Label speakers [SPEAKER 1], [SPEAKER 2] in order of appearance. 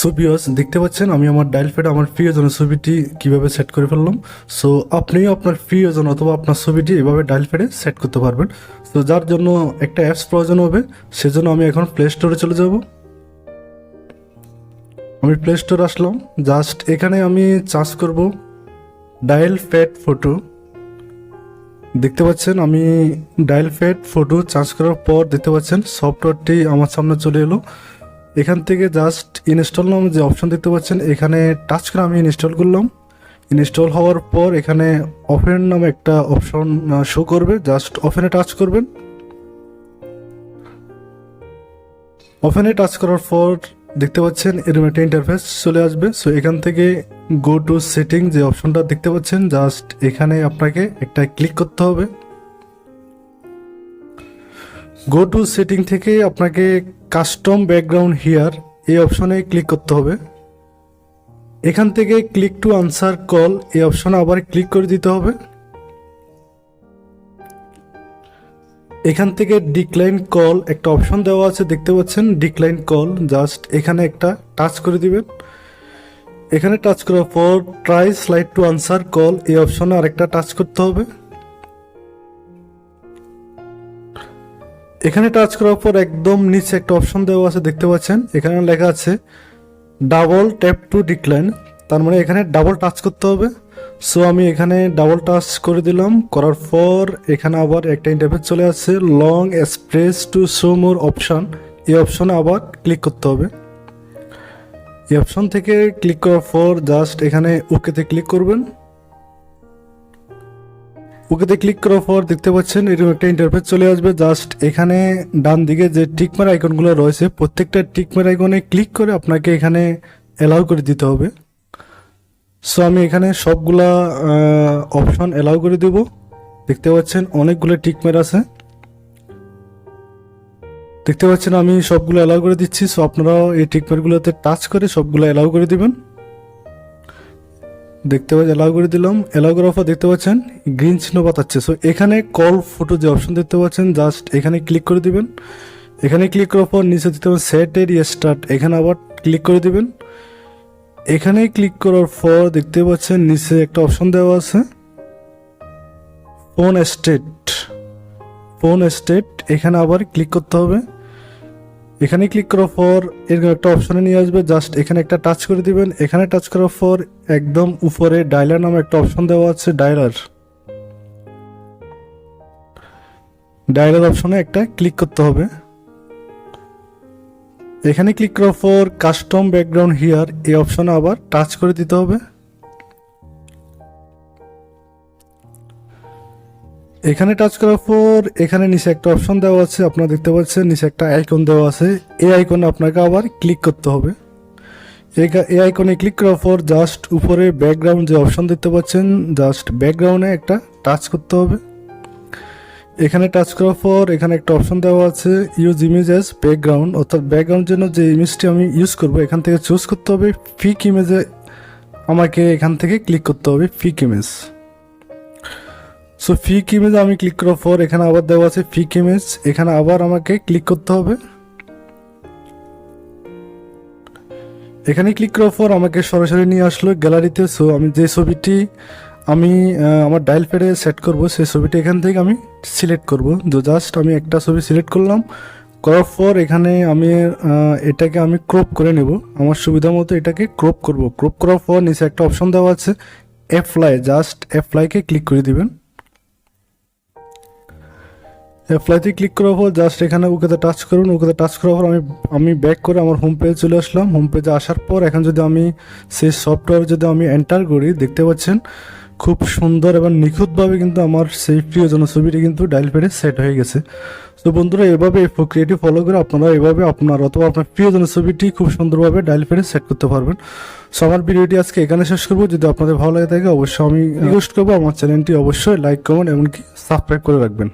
[SPEAKER 1] So viewers, দেখতে পাচ্ছেন আমি আমার ডায়াল প্যাডে আমার প্রিয়জনের ছবিটি কিভাবে সেট করে ফেললাম। সো আপনিও আপনার প্রিয়জন অথবা আপনার ছবিটি এভাবে ডায়াল প্যাডে সেট করতে পারবেন। তো যার জন্য একটা অ্যাপস প্রয়োজন হবে, সেজন্য আমি এখন প্লে স্টোরে চলে যাব। আমি প্লে স্টোরে আসলাম। জাস্ট এখানে আমি সার্চ করব ডায়াল প্যাড ফটো। দেখতে পাচ্ছেন আমি ডায়াল প্যাড ফটো সার্চ করার পর দেখতে পাচ্ছেন সফটওয়্যারটি আমার সামনে চলে এলো। এখান থেকে জাস্ট ইনস্টল নামে যে অপশন দেখতে পাচ্ছেন, এখানে টাচ করে আমি ইনস্টল করলাম। ইনস্টল হওয়ার পর এখানে ওপেন নামে একটা অপশন শো করবে, জাস্ট ওপেনে টাচ করবেন। ওপেনে টাচ করার পর দেখতে পাচ্ছেন এরকম একটা ইন্টারফেস চলে আসবে। সো এখান থেকে গো টু সেটিং যে অপশনটা দেখতে পাচ্ছেন, জাস্ট এখানে আপনাকে একটা ক্লিক করতে হবে। গো টু সেটিং থেকে আপনাকে কাস্টম ব্যাকগ্রাউন্ড হিয়ার এই অপশনে ক্লিক করতে হবে। এখান থেকে ক্লিক টু আনসার কল এই অপশনে আবার ক্লিক করে দিতে হবে। এখান থেকে ডিক্লাইন কল একটা অপশন দেওয়া আছে, দেখতে পাচ্ছেন ডিক্লাইন কল। জাস্ট এখানে একটা টাচ করে দিবেন। এখানে টাচ করার পর try slide two answer call এই অপশনে আরেকটা টাচ করতে হবে। এখানে টাচ করার পর একদম নিচে একটা অপশন দেওয়া আছে, দেখতে পাচ্ছেন এখানে লেখা আছে ডাবল ট্যাপ টু ডিক্লাইন, তার মানে এখানে ডাবল টাচ করতে হবে। সো আমি এখানে ডাবল টাচ করে দিলাম। করার পর এখানে আবার একটা ইন্টারফেস চলে আসছে, long express to show more option এই অপশনে আবার ক্লিক করতে হবে। এই অপশন থেকে ক্লিক করার পর জাস্ট এখানে ওকেতে ক্লিক করবেন। ওকেতে ক্লিক করার পর দেখতে পাচ্ছেন এরকম একটা ইন্টারফেস চলে আসবে। জাস্ট এখানে ডান দিকে যে টিকমার আইকনগুলো রয়েছে, প্রত্যেকটা টিকমার আইকনে ক্লিক করে আপনাকে এখানে অ্যালাউ করে দিতে হবে। সো আমি এখানে সবগুলা অপশন অ্যালাউ করে দেব। দেখতে পাচ্ছেন অনেকগুলো টিকমার আছে, দেখতে পাচ্ছেন আমি সবগুলো অ্যালাউ করে দিচ্ছি। সো আপনারাও এই টিকমারগুলোতে টাচ করে সবগুলো অ্যালাউ করে দিবেন। দেখতে পাচ্ছেন অ্যালাউ করে দিলাম। অ্যালাউ করার পর দেখতে পাচ্ছেন গ্রিন চিহ্ন বাতাচ্ছে। সো এখানে কল ফটো যে অপশন দেখতে পাচ্ছেন, জাস্ট এখানে ক্লিক করে দিবেন। এখানে ক্লিক করার পর নিচে দিতে পারেন সেট এরিয়া স্টার্ট, এখানে আবার ক্লিক করে দিবেন। এখানে ক্লিক করার পর দেখতে পাচ্ছেন নিচে একটা অপশন দেওয়া আছে ফোন স্টেট, এখানে আবার ক্লিক করতে হবে। এখানে ক্লিক করার পর এরকম একটা অপশনে নিয়ে আসবে, জাস্ট এখানে একটা টাচ করে দিবেন। এখানে টাচ করার পর একদম উপরে ডায়ালার নামে একটা অপশন দেওয়া আছে, ডায়ালার অপশনে একটা ক্লিক করতে হবে। এখানে ক্লিক করার পর কাস্টম ব্যাকগ্রাউন্ড হিয়ার এই অপশনে আবার টাচ করে দিতে হবে। এখানে টাচ করার পর এখানে নিচে একটা অপশন দেওয়া আছে, আপনারা দেখতে পাচ্ছেন নিচে একটা আইকন দেওয়া আছে। এই আইকনে আপনাকে আবার ক্লিক করতে হবে। এই আইকনে ক্লিক করার পর জাস্ট উপরে ব্যাকগ্রাউন্ড যে অপশন দেখতে পাচ্ছেন, জাস্ট ব্যাকগ্রাউন্ডে একটা টাচ করতে হবে। এখানে টাচ করার পর এখানে একটা অপশন দেওয়া আছে ইউজ ইমেজ অ্যাজ ব্যাকগ্রাউন্ড, অর্থাৎ ব্যাকগ্রাউন্ডের জন্য যে ইমেজটি আমি ইউজ করব এখান থেকে চুজ করতে হবে। পিক ইমেজে আমাকে এখান থেকে ক্লিক করতে হবে, pick image. So pick image আমি ক্লিক করার পর এখানে আবার দেওয়া আছে পিক ইমেজ, এখানে আবার আমাকে ক্লিক করতে হবে। এখানে ক্লিক করার পর আমাকে সরাসরি নিয়ে আসলো গ্যালারিতে। সো আমি যে ছবিটি আমি আমার ডায়াল প্যাডে সেট করব সেই ছবিটি এখান থেকে আমি সিলেক্ট করব। তো জাস্ট আমি একটা ছবি সিলেক্ট করলাম, করার পর এখানে আমি এটাকে আমি ক্রপ করে নেব আমার সুবিধা মতো। এটাকে ক্রপ করব। ক্রপ করার পর নিচে একটা অপশন দেওয়া আছে অ্যাপ্লাই, জাস্ট অ্যাপ্লাইকে ক্লিক করে দিবেন। অ্যাপ্লাইতে ক্লিক করার পর জাস্ট এখানে ওকেতে টাচ করুন। ওকেতে টাচ করার পর আমি ব্যাক করে আমার হোম পেজে চলে আসলাম। হোম পেজে আসার পর এখন যদি আমি সেই সফটওয়্যার যদি আমি এন্টার করি, দেখতে পাচ্ছেন খুব সুন্দর এবং নিখুঁতভাবে কিন্তু আমার সেই প্রিয়জন ছবিটি কিন্তু ডায়াল প্যাডে সেট হয়ে গেছে। তো বন্ধুরা, এভাবে এই প্রক্রিয়াটি ফলো করে আপনারা এভাবে আপনার অথবা আপনার প্রিয়জনের ছবিটি খুব সুন্দরভাবে ডায়াল প্যাডে সেট করতে পারবেন। সো আমার ভিডিওটি আজকে এখানে শেষ করবো। যদি আপনাদের ভালো লাগে থাকে অবশ্যই আমি রিকোয়েস্ট করবো আমার চ্যানেলটি অবশ্যই লাইক, কমেন্ট এমনকি সাবস্ক্রাইব করে রাখবেন।